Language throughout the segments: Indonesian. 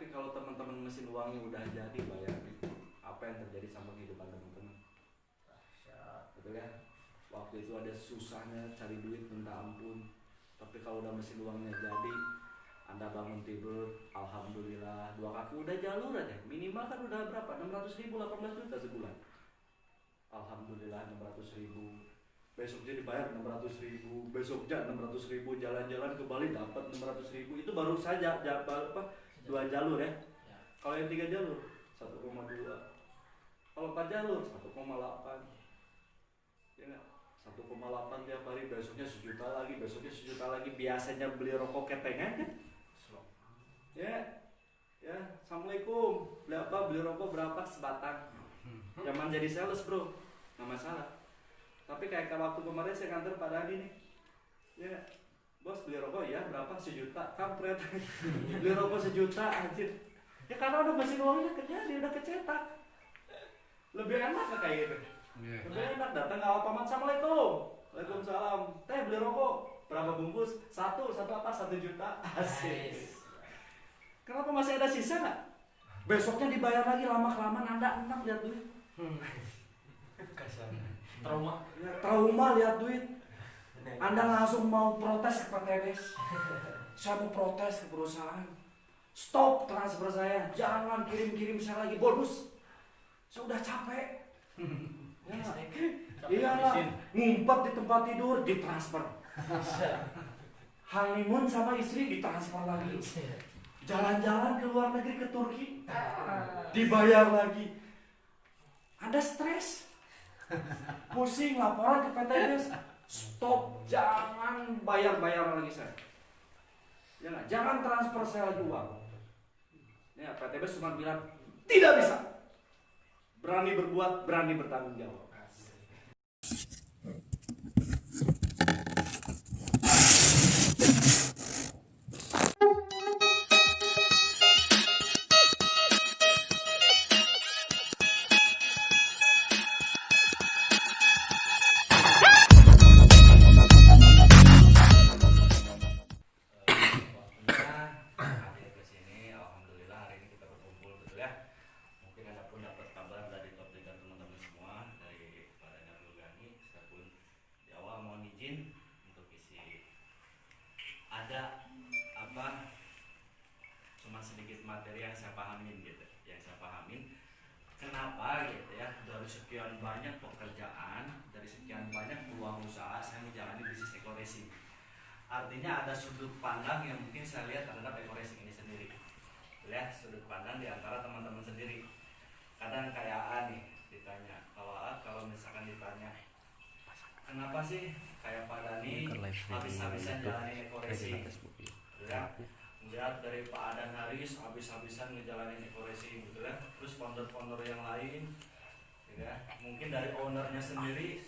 Tapi kalau teman-teman mesin uangnya udah jadi, bayangin apa yang terjadi sama kehidupan teman-teman. Betul ya? Waktu itu ada susahnya cari duit minta ampun. Tapi kalau udah mesin uangnya jadi, Anda bangun tidur, alhamdulillah, dua kaki udah jalur aja. Minimal kan udah berapa? 600.000, 18 juta sebulan. Alhamdulillah 600.000. Besoknya dibayar 600.000, besoknya 600.000, jalan-jalan ke Bali dapat 600.000. Itu baru saja dua jalur ya. Kalau yang 3 jalur 1,2. Kalau 4 jalur 1,8. Ya nggak? 1,8 tiap hari, besoknya sejuta lagi, besoknya sejuta lagi. Biasanya beli rokok ketengan kan? Ya, ya, assalamualaikum. Beli rokok berapa sebatang? Zaman jadi sales bro, nggak masalah. Tapi kayak waktu kemarin saya kantor Pak Dadi nih, ya bos beli rokok ya berapa? Sejuta, kampret. Beli rokok sejuta anjir. Ya karena udah mesin uangnya kerja, dia udah kecetak. Lebih enak kayak gitu. Lebih enak datang ke automat, assalamualaikum. Waalaikumsalam. Teh beli rokok berapa bungkus? Satu apa? 1 juta. Asik. Kenapa masih ada sisa nggak? Besoknya dibayar lagi, lama-kelamaan Anda enak lihat duit. Trauma. Trauma lihat duit. Anda langsung mau protes ke PTBS. Saya mau protes ke perusahaan. Stop transfer saya, jangan kirim saya lagi bonus. Saya udah capek. Iya lah, ngumpet di tempat tidur ditransfer. Honeymoon sama istri ditransfer lagi. Jalan-jalan ke luar negeri, ke Turki, dibayar lagi. Anda stres, pusing, laporan ke PTBS. Stop, jangan bayar lagi saya. Ya nggak, jangan transfer saya lagi uang. Ya, PTBS cuma bilang tidak bisa. Berani berbuat, berani bertanggung jawab. Ada apa, cuma sedikit materi yang saya pahamin gitu, kenapa gitu ya, dari sekian banyak pekerjaan, dari sekian banyak peluang usaha, saya menjalani bisnis eco-racing. Artinya ada sudut pandang yang mungkin saya lihat terhadap eco-racing ini sendiri ya, sudut pandang di antara teman-teman sendiri. Kadang kayak A nih ditanya, kalau misalkan ditanya kenapa sih kayak Pak Dani habis-habisan jalanin eco-racing ya, melihat dari Pak Adan Haris habis-habisan ngejalanin eco-racing gitu ya, terus founder-founder yang lain gitu ya, mungkin dari ownernya sendiri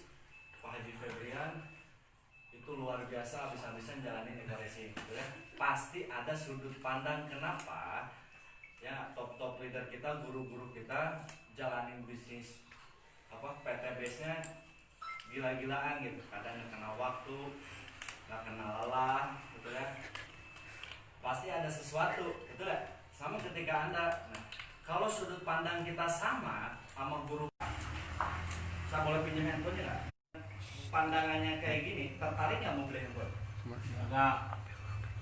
Pak Haji Febrian itu luar biasa habis-habisan jalanin eco-racing gitu ya. Pasti ada sudut pandang kenapa ya top leader kita, guru-guru kita jalanin bisnis PTBS-nya gila-gilaan gitu, kadang nggak kenal waktu, nggak kenal lelah gitu ya. Pasti ada sesuatu gitu ya, sama ketika Anda. Nah, kalau sudut pandang kita sama guru, saya boleh pinjam handphonenya nggak? Pandangannya kayak gini, tertarik nggak mau beli handphone? Enggak.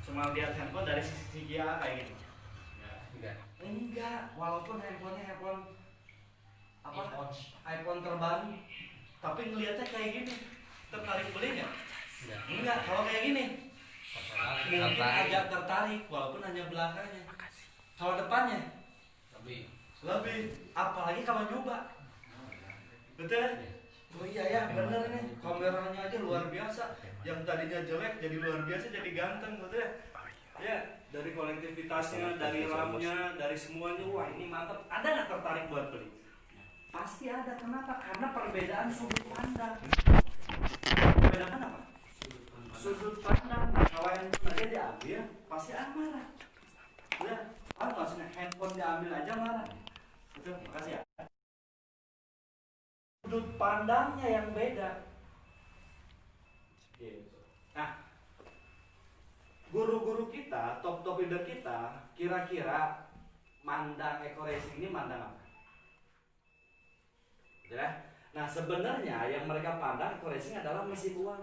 Cuma lihat handphone dari sisi A kayak gini. Enggak, walaupun handphonenya iPhone terbaru, tapi ngelihatnya kayak gini, tertarik belinya? Enggak. Kalau kayak gini mungkin agak tertarik, walaupun hanya belakangnya. Kalau depannya lebih, apalagi kalau nyoba. Betul? Oh iya ya, bener nih, kameranya aja luar biasa. Yang tadinya jelek jadi luar biasa, jadi ganteng, betul ya? Ya, dari konektivitasnya, dari RAM-nya, dari semuanya, wah ini mantap. Ada nggak tertarik buat beli? Pasti ada. Kenapa? Karena perbedaan sudut pandang. Perbedaan apa? Sudut pandang. Kalau yang aja diambil, pasti marah. Ya, maksudnya handphone diambil aja marah. Betul, makasih ya. Sudut pandangnya yang beda. Nah, guru-guru kita, top leader kita, kira-kira mandang eco racing ini mandang apa? Ya. Nah sebenarnya yang mereka pandang eco racing adalah mesin uang.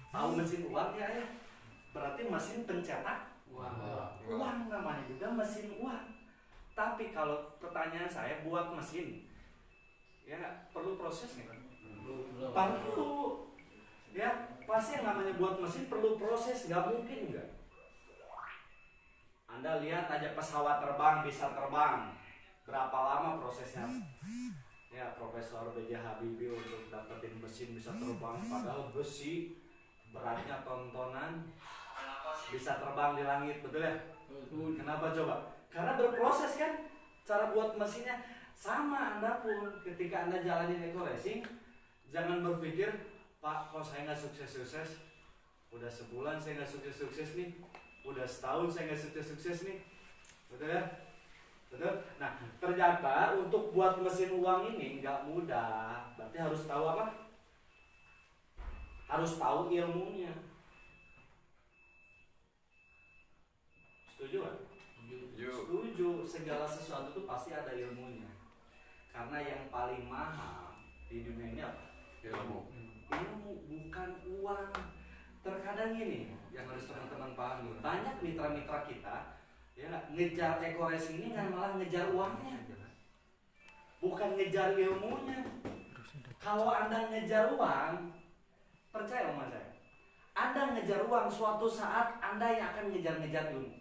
Tahu mesin uang ya? Berarti mesin pencetak uang namanya juga mesin uang. Tapi kalau pertanyaan saya buat mesin, ya perlu proses nggak? Perlu. Ya pasti yang namanya buat mesin perlu proses, nggak mungkin nggak. Anda lihat aja pesawat terbang bisa terbang, berapa lama prosesnya? Ya Profesor B.J. Habibie untuk dapetin mesin bisa terbang, padahal besi beratnya tontonan bisa terbang di langit, betul ya? Kenapa coba? Karena berproses kan, cara buat mesinnya sama. Anda pun ketika Anda jalanin eco racing, jangan berpikir, Pak, kok saya nggak sukses-sukses? Udah sebulan saya nggak sukses-sukses nih, udah setahun saya nggak sukses-sukses nih, betul ya? Betul? Nah, ternyata untuk buat mesin uang ini nggak mudah. Berarti harus tahu apa? Harus tahu ilmunya. Setuju kan? Setuju. Segala sesuatu itu pasti ada ilmunya. Karena yang paling mahal di dunia ini apa? Ilmu. Ilmu, bukan uang. Terkadang gini, yang harus teman-teman pahami, banyak mitra-mitra kita ya ngejar eco racing ini kan malah ngejar uangnya, bukan ngejar ilmunya. Kalau Anda ngejar uang, percaya sama saya, Anda ngejar uang, suatu saat Anda yang akan ngejar-ngejar ilmu.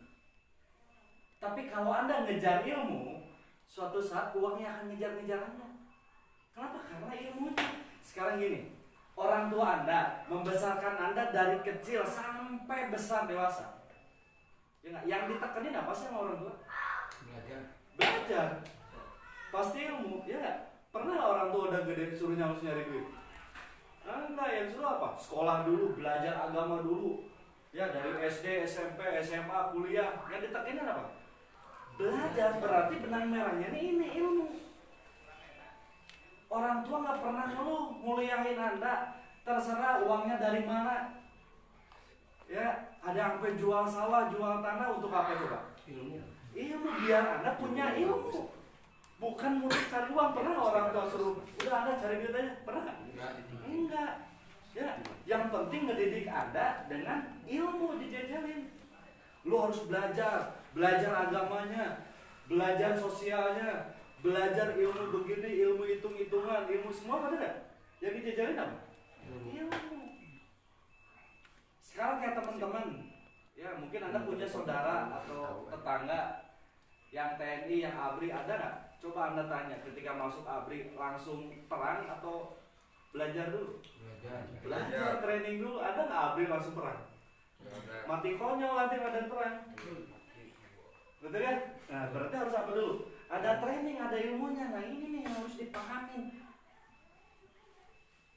Tapi kalau Anda ngejar ilmu, suatu saat uangnya akan ngejar-ngejar Anda. Kenapa? Karena ilmunya. Sekarang gini, orang tua Anda membesarkan Anda dari kecil sampai besar dewasa. Ya, yang ditekenin apa sih sama orang tua? Belajar. Pasti ilmu, ya gak? Pernah orang tua udah gede suruh nyari duit? Enggak, yang suruh apa? Sekolah dulu, belajar agama dulu. Ya dari SD, SMP, SMA, kuliah. Yang ditekenin apa? Belajar. Berarti benang merahnya ini ilmu. Orang tua gak pernah ngeluh muliahin Anda. Terserah uangnya dari mana. Ya, ada yang sampai jual sawah, jual tanah untuk apa coba? Ilmu biar Anda punya ilmu. Bukan murid cari uang. Pernah orang tua suruh, udah Anda cari duit aja? Pernah nggak? Enggak. Ya, yang penting ngedidik Anda dengan ilmu dijajalin. Lu harus belajar agamanya, belajar sosialnya, belajar ilmu begini, ilmu hitung-hitungan, ilmu semua, benar nggak? Yang dijajalin apa? Ilmu. Sekarang kayak teman-teman, ya mungkin Anda punya saudara atau tetangga yang TNI, yang ABRI, ada nggak? Coba Anda tanya, ketika masuk ABRI langsung perang atau belajar dulu? Belajar, training dulu. Ada nggak ABRI langsung perang? Mati konyol nanti ada perang. Betul ya? Nah berarti harus apa dulu? Ada training, ada ilmunya. Nah ini nih yang harus dipahamin.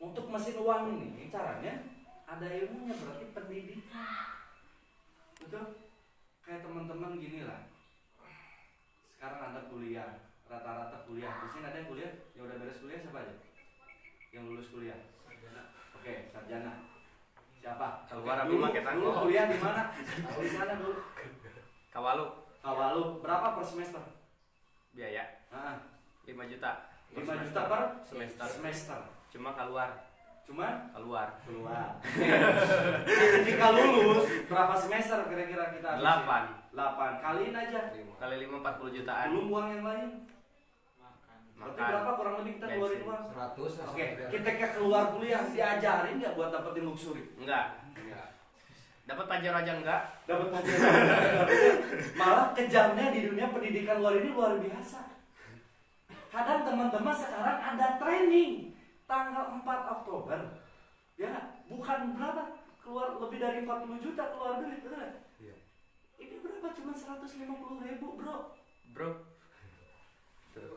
Untuk mesin uang ini caranya ada ilmunya, berarti pendidikan. Betul? Kayak teman-teman gini lah. Sekarang Anda kuliah, rata-rata kuliah. Di sini ada yang kuliah, yang udah beres kuliah siapa aja? Yang lulus kuliah? Sarjana. Oke, sarjana. Siapa? Keluar dulu kuliah di mana? Di sana dulu. Kawalu. Berapa per semester? Biaya? 5 juta. 5 juta per semester. Cuma keluar. Ketika lulus berapa semester kira-kira kita? 8. Kaliin aja. Kali 5 40 jutaan. Belum uang yang lain. Berarti berapa kurang lebih kita keluarin uang? 100. Oke, ketika keluar kuliah diajarin nggak buat dapetin luxury? Enggak. Dapat pajero aja enggak? Dapat pajero. Malah kejamnya di dunia pendidikan luar ini luar biasa. Kadang teman-teman sekarang ada training tanggal 4 Oktober. Ya, bukan berapa? Keluar lebih dari 40 juta keluar duit, betul ya? Iya. Ini berapa? Cuma 150.000, bro.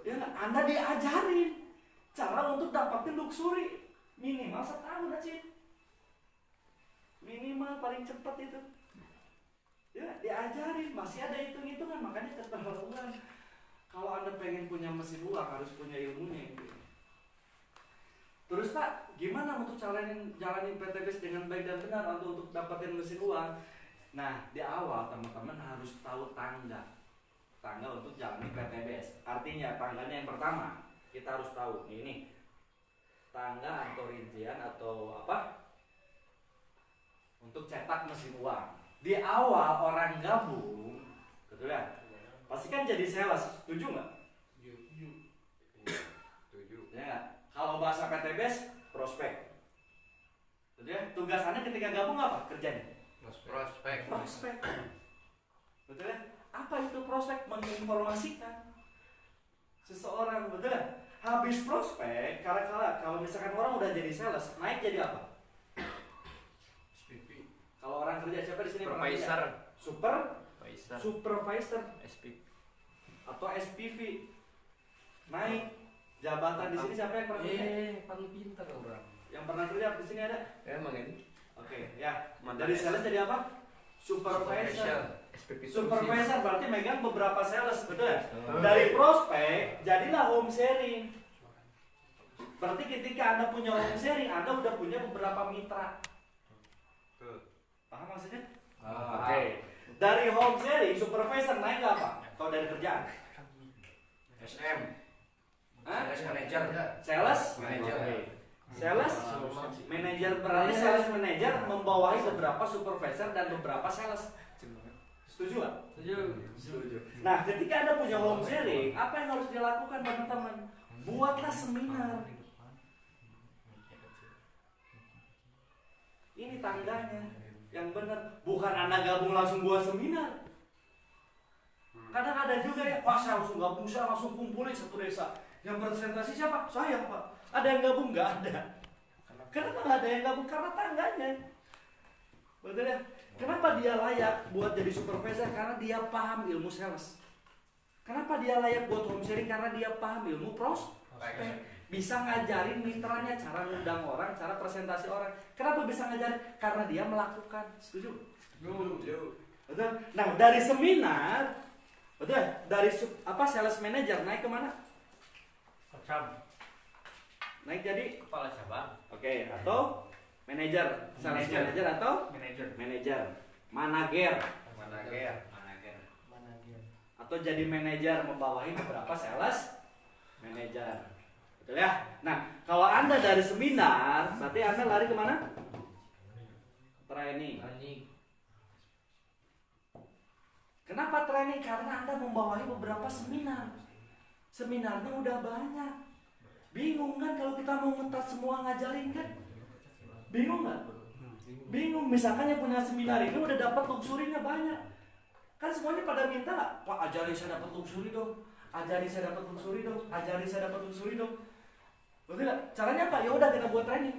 Ya, Anda diajarin cara untuk dapatin luxury minimal setahun aja. Minimal paling cepat itu. Ya, diajarin, masih ada hitung-hitungan, makanya keterlaluan. Kalau Anda pengen punya mesin uang harus punya ilmunya itu. Terus Pak, gimana untuk jalanin PTBS dengan baik dan benar untuk dapetin mesin uang? Nah, di awal teman-teman harus tahu tangga untuk jalani PTBS. Artinya tangganya yang pertama kita harus tahu ini tangga atau rincian atau apa untuk cetak mesin uang. Di awal orang gabung, betul ya? Pasti kan jadi sales, setuju nggak? Setuju. Ya, kalau bahasa PTBS prospek. Betul ya? Tugasannya ketika gabung apa? Kerjanya? Prospek. Betul ya? Apa itu prospek? Menginformasikan seseorang, betul ya? Habis prospek, kalau misalkan orang udah jadi sales, naik jadi apa? SPP. Kalau orang kerja siapa di sini? Supervisor. SPP. Atau SPV. Naik jabatan di sini siapa yang pernah kerja? Paling pintar orang. Yang pernah kerja di sini ada? Emang ini. Oke, ya. Dari sales jadi apa? Supervisor. SPP Supervisor berarti megang beberapa sales, betul ya? Dari prospek jadilah home sharing. Berarti ketika Anda punya home sharing, Anda udah punya beberapa mitra. Paham maksudnya? Oke. Dari home sharing, supervisor naik ke apa? Kalau dari kerjaan? SM. Hah? Manager. Sales? Manager. Sales manager, berarti sales manager membawahi beberapa supervisor dan beberapa sales. Setuju nggak? Setuju. Nah, ketika Anda punya home sharing, apa yang harus dilakukan teman-teman? Buatlah seminar. Ini tangganya yang benar. Bukan Anda gabung langsung buat seminar. Kadang ada juga ya, wah saya langsung gabung, saya langsung kumpulin satu desa. Yang presentasi siapa? Saya Pak. Ada yang gabung? Nggak ada. Kenapa nggak ada yang gabung? Karena tangganya. Betul ya? Kenapa dia layak buat jadi supervisor? Karena dia paham ilmu sales. Kenapa dia layak buat home sharing? Karena dia paham ilmu prospek. Bisa ngajarin mitranya cara ngundang orang, cara presentasi orang. Kenapa bisa ngajarin? Karena dia melakukan. Setuju? Betul. Nah, dari seminar, betul ya? Dari sales manager naik kemana? Naik jadi Kepala cabang. Oke, atau manajer, sales manager atau manajer, manager, atau jadi manajer membawahi beberapa sales manager, betul ya? Nah, kalau Anda dari seminar, berarti Anda lari kemana? Training. Kenapa training? Karena Anda membawahi beberapa seminar. Seminarnya udah banyak. Bingung kan kalau kita mau ngetas semua ngajarin kan? Bingung nggak? Bingung. Misalkan yang punya seminar ini udah dapat luxury-nya banyak. Kan semuanya pada minta nggak? Pak, ajarin saya dapat luxury dong. Ajarin saya dapat luxury dong. Ajarin saya dapat luxury dong. Betul nggak? Caranya apa? Ya udah kita buat training.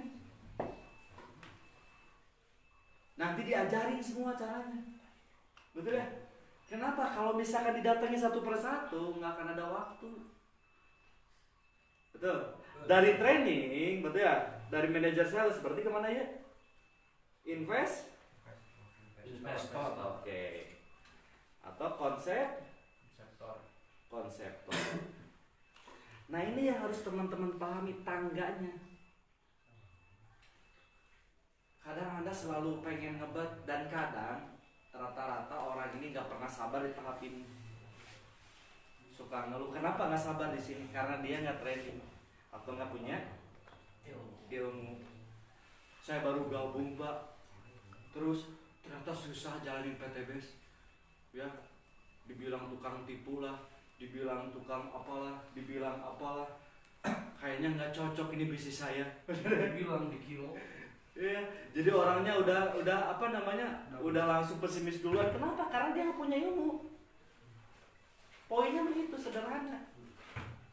Nanti diajarin semua caranya. Betul ya? Kenapa? Kalau misalkan didatangi satu persatu nggak akan ada waktu. Betul. Dari training, betul ya? Dari manajer sales berarti kemana ya? Investor. Oke. Atau konseptor. Nah, ini yang harus teman-teman pahami tangganya. Kadang Anda selalu pengen ngebat dan kadang rata-rata orang ini nggak pernah sabar di tahap ini. Suka ngeluh, kenapa nggak sabar di sini? Karena dia nggak training atau nggak punya ilmu. Saya baru gabung Pak, terus ternyata susah jalanin PTBS. Ya, dibilang tukang tipu lah, dibilang tukang apalah, dibilang apalah. Kayaknya nggak cocok ini bisnis saya. Dibilang di kilo. Iya, jadi orangnya udah apa namanya, udah langsung pesimis duluan. Kenapa? Karena dia nggak punya ilmu. Poinnya begitu sederhana.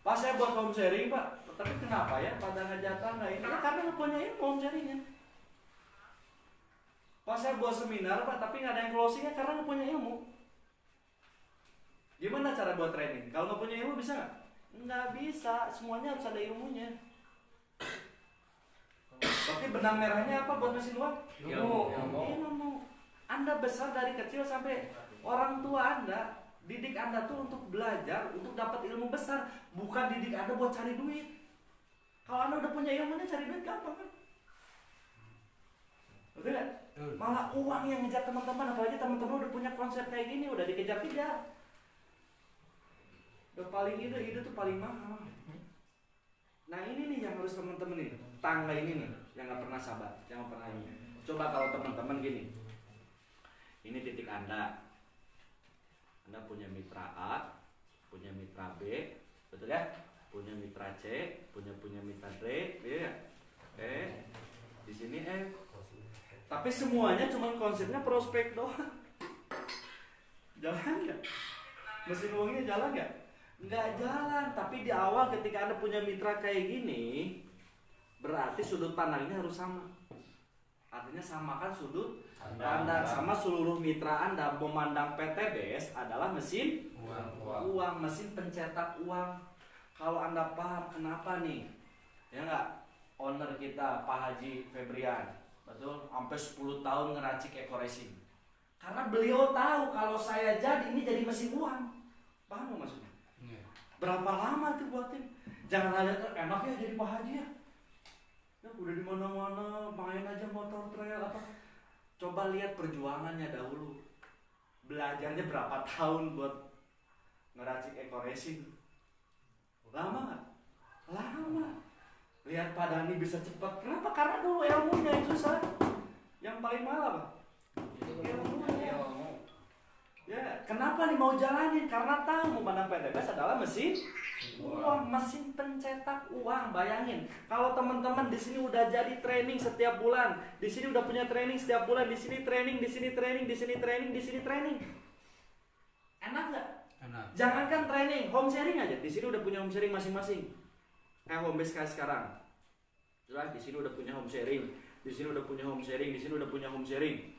Pas saya buat home sharing Pak, tapi kenapa ya pada ngejatah nggak ini? Ya, karena nggak punya ilmu home sharingnya. Pas saya buat seminar Pak, tapi nggak ada yang closingnya karena nggak punya ilmu. Gimana cara buat training? Kalau nggak punya ilmu bisa nggak? Nggak bisa, semuanya harus ada ilmunya. Tapi benang merahnya apa buat mesin uang? Ilmu. Anda besar dari kecil sampai orang tua Anda didik Anda tuh untuk belajar, untuk dapat ilmu besar, bukan didik Anda buat cari duit. Kalau Anda udah punya ilmunya cari duit gampang kan? Betul gak? Malah uang yang ngejar teman-teman, apalagi teman-teman udah punya konsep kayak gini, udah dikejar-kejar. Udah paling ide tuh paling mahal. Nah ini nih yang harus teman-teman nih, tangga ini nih, yang gak pernah sabar, yang gak pernah ini. Coba kalau teman-teman gini, ini titik Anda punya mitra A, punya mitra B, betul ya? Punya mitra C, punya mitra D, ya. Di sini Tapi semuanya cuma konsepnya prospek doang. Jalan nggak? Mesin uangnya jalan nggak? Nggak jalan. Tapi di awal ketika Anda punya mitra kayak gini, berarti sudut pandangnya harus sama. Artinya samakan sudut pandang sama seluruh mitra Anda. Memandang PTBS adalah mesin uang, mesin pencetak uang. Kalau Anda paham kenapa nih, ya nggak, owner kita Pak Haji Febrian, betul, sampai 10 tahun ngeracik Eko Racing. Karena beliau tahu kalau saya ini jadi mesin uang. Paham nggak maksudnya? Berapa lama tuh buatin? Jangan ada enaknya jadi Pak Haji ya. Ya udah di mana-mana main aja motor trail apa. Coba lihat perjuangannya dahulu. Belajarnya berapa tahun buat ngeracik Eko Racing? Lama nggak? Lama. Lihat Pak Dani bisa cepat. Kenapa? Karena dulu ilmunya yang susah. Yang paling mahal apa? Ilmunya. Ya, kenapa nih mau jalanin? Karena tahu memandang PTBS adalah mesin uang, mesin pencetak uang. Bayangin, kalau teman-teman di sini udah jadi training setiap bulan, di sini udah punya training setiap bulan, di sini training, di sini training, di sini training, di sini training. Enak nggak? Enak. Jangankan training, home sharing aja. Di sini udah punya home sharing masing-masing. Kayak home base kayak sekarang. Jelas di sini udah punya home sharing, di sini udah punya home sharing, di sini udah punya home sharing.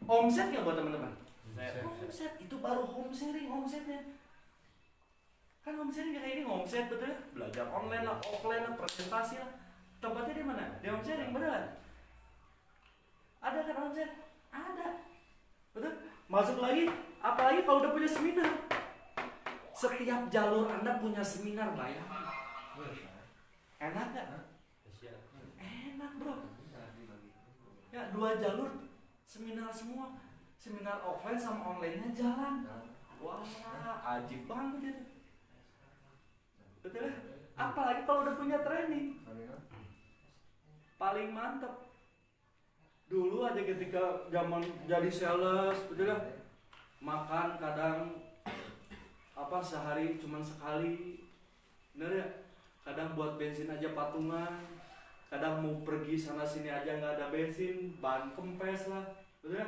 Omset nggak buat teman-teman? Omset itu baru home sharing, omsetnya. Kan home sharing kayak ini omset betul ya? Belajar online lah, offline lah, presentasi lah. Tempatnya di mana? Di home sharing beneran? Ada kan omset? Ada. Betul? Masuk lagi, apalagi kalau udah punya seminar. Setiap jalur Anda punya seminar, bayang. Enak gak? Enak bro. Ya 2 jalur seminar semua. Seminar offline sama online-nya jalan. Wah, ajib banget itu. Betul ya? Apalagi kalau udah punya training. Paling mantep. Dulu aja ketika zaman jadi sales, betul ya? Makan kadang sehari cuman sekali. Bener ya? Kadang buat bensin aja patungan. Kadang mau pergi sana sini aja nggak ada bensin, ban kempes lah. Betul ya?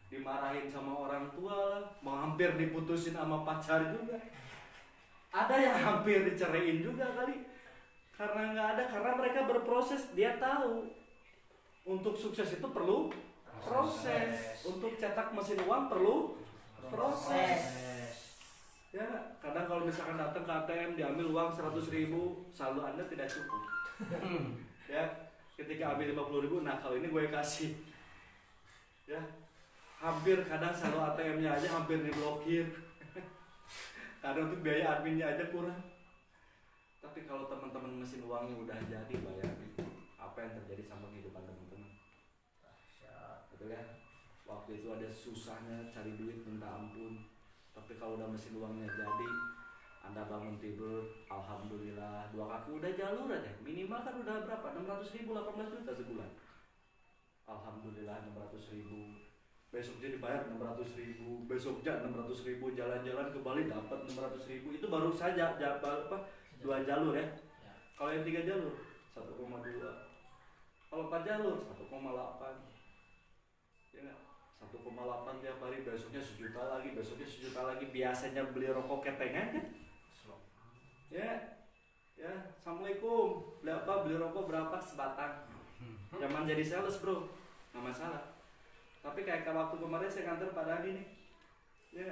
Dimarahin sama orang tua lah, mau hampir diputusin sama pacar juga. Ada yang hampir diceraiin juga kali. Karena nggak ada, karena mereka berproses. Dia tahu untuk sukses itu perlu proses. Untuk cetak mesin uang perlu proses. Ya, kadang kalau misalkan datang ke ATM diambil uang 100.000, saldo Anda tidak cukup. Ya, ketika ambil 50.000, nah kalau ini gue kasih. Ya, hampir kadang saldo ATM-nya aja hampir diblokir. Karena untuk biaya adminnya aja kurang. Tapi kalau teman-teman mesin uangnya udah jadi, bayangin apa yang terjadi sama kehidupan teman-teman. Betul ya? Waktu itu ada susahnya cari duit minta ampun. Tapi kalau udah mesin uangnya jadi, Anda bangun tidur, alhamdulillah 2 kaki udah jalur aja. Minimal kan udah berapa? 600.000, 18 juta sebulan. Alhamdulillah 600.000. Besoknya dibayar 600.000, besoknya 600.000, jalan-jalan ke Bali dapat 600.000. Itu baru saja 2 jalur ya. Kalau yang 3 jalur 1,2. Kalau 4 jalur 1,8. Ya enggak? 1,8 tiap hari, besoknya 1 juta lagi, besoknya 1 juta lagi. Biasanya beli rokok ketengan kan? Ya. Ya, assalamualaikum. Beli rokok berapa sebatang? Zaman jadi sales bro, nggak masalah. Tapi kayak waktu kemarin saya kantor Pak Dani nih, ya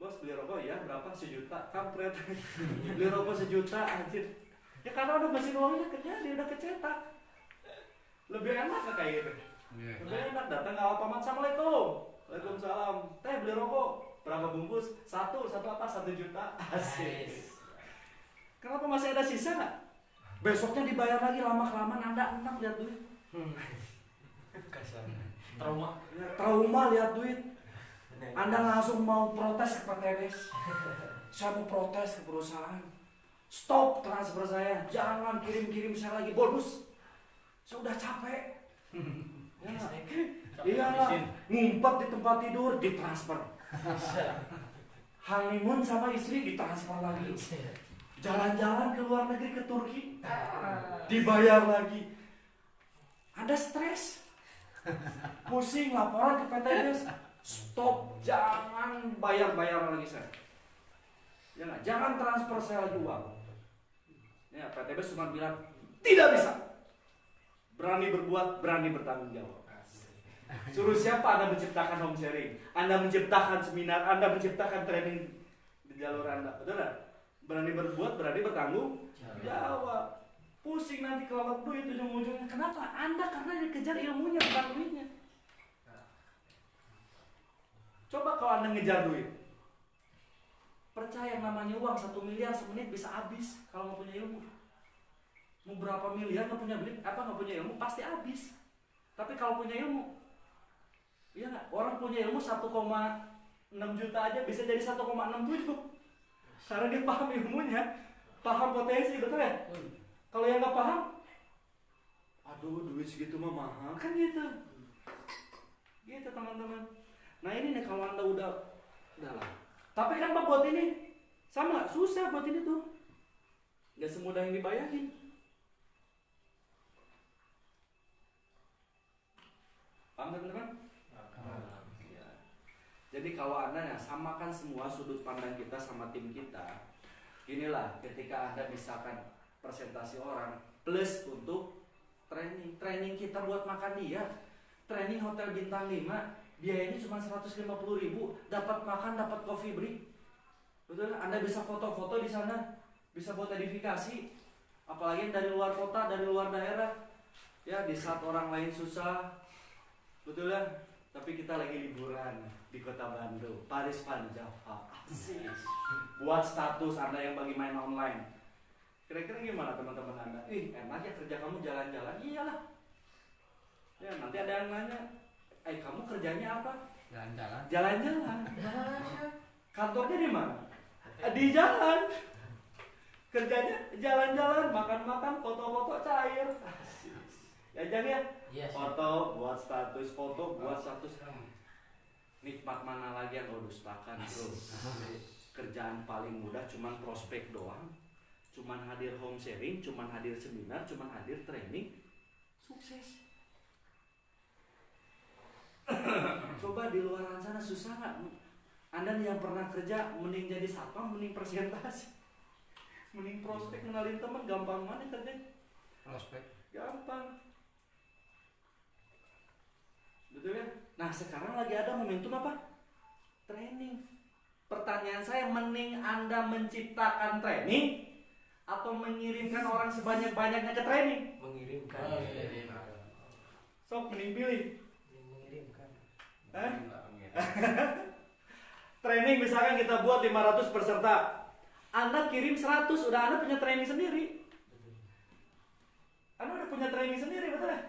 bos beli rokok ya berapa? 1 juta, kampret. Beli rokok 1 juta anjir. Ya karena udah mesin uangnya dia udah kecetak. Lebih enak gak kayak gitu? Lebih enak datang ke Alfamart, assalamualaikum. Waalaikumsalam. Teh beli rokok berapa bungkus? 1 apa? 1 juta. Asik. Kenapa masih ada sisa nggak? Besoknya dibayar lagi, lama-kelamaan Anda enak lihat duit. Kasar. Trauma. Trauma lihat duit. Anda langsung mau protes ke PTBS. Saya mau protes ke perusahaan. Stop transfer saya, jangan kirim-kirim saya lagi bonus. Saya udah capek. Ya, iyalah, ngumpet di tempat tidur ditransfer. Honeymoon sama istri ditransfer lagi. Jalan-jalan ke luar negeri, ke Turki, dibayar lagi. Anda stres, pusing, laporan ke PTBS. Stop, jangan bayar lagi saya. Ya nggak, jangan transfer saya lagi uang. Ya, PTBS cuma bilang tidak bisa. Berani berbuat, berani bertanggung jawab. Suruh siapa Anda menciptakan home sharing? Anda menciptakan seminar, Anda menciptakan training di jalur Anda, betul nggak? Berani berbuat, berani bertanggung jawab. Pusing nanti kalau duit ujung-ujungnya. Kenapa? Anda karena dikejar ilmunya bukan duitnya. Coba kalau Anda ngejar duit, percaya namanya uang 1 miliar semenit bisa habis kalau nggak punya ilmu. Mau berapa miliar nggak punya duit, nggak punya ilmu pasti habis. Tapi kalau punya ilmu, iya nggak? Orang punya ilmu 1,6 juta aja bisa jadi 1,67. Karena dia paham ilmunya, paham potensi, betul ya? Kalau yang nggak paham, aduh duit segitu mah mahal, kan gitu. Gitu teman-teman. Nah ini nih kalau Anda udah lah. Tapi kan Pak buat ini sama susah buat ini tuh. Nggak semudah yang dibayangin. Paham teman-teman? Ya. Jadi kalau Anda samakan semua sudut pandang kita sama tim kita. Inilah ketika Anda misalkan presentasi orang plus untuk training kita buat makan dia. Training hotel bintang 5 biayanya cuma 150.000, dapat makan, dapat coffee break. Betul? Anda bisa foto-foto di sana, bisa buat edifikasi. Apalagi yang dari luar kota, dari luar daerah. Ya, di saat orang lain susah. Betul ya? Tapi kita lagi liburan di kota Bandung, Paris Van Java. Asik. Buat status Anda yang bagi main online. Kira-kira gimana teman-teman Anda? Enak ya kerja kamu jalan-jalan? Iyalah. Ya, nanti ada yang nanya, kamu kerjanya apa? Jalan-jalan. Jalan-jalan. Kantornya di mana? Di jalan. Kerjanya jalan-jalan, makan-makan, foto-foto cair. Ya jangan ya. Yes. Foto buat status, foto buat status. Nikmat mana lagi yang lo dustakan, bro? Kerjaan paling mudah cuman prospek doang. Cuman hadir home sharing, cuman hadir seminar, cuman hadir training. Sukses. Coba di luar sana susah nggak? Anda yang pernah kerja, mending jadi satpam, mending presentasi, mending prospek, kenalin teman, gampang mana kerja? Prospek. Gampang. Betul ya? Nah sekarang lagi ada momentum apa? Training. Pertanyaan saya, mending Anda menciptakan training atau mengirimkan orang sebanyak-banyaknya ke training? Mengirimkan. Sok mending pilih. Mengirimkan. Training misalkan kita buat 500 peserta, Anda kirim 100, udah Anda punya training sendiri. Anda udah punya training sendiri, betul ya?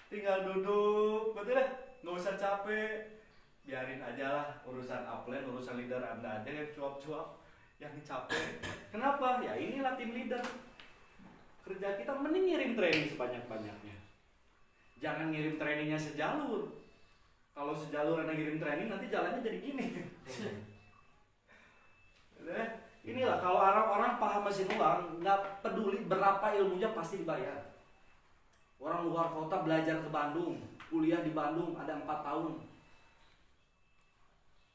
Tinggal duduk, betul ya? Nggak usah capek, biarin aja lah urusan upline, urusan leader Anda aja yang cuap-cuap, yang capek. Kenapa? Ya inilah tim leader. Kerja kita mending ngirim training sebanyak-banyaknya. Jangan ngirim trainingnya sejalur. Kalau sejalur Anda ngirim training, nanti jalannya jadi gini. Inilah kalau orang-orang paham mesin uang, nggak peduli berapa ilmunya pasti dibayar. Orang luar kota belajar ke Bandung, kuliah di Bandung ada 4 tahun,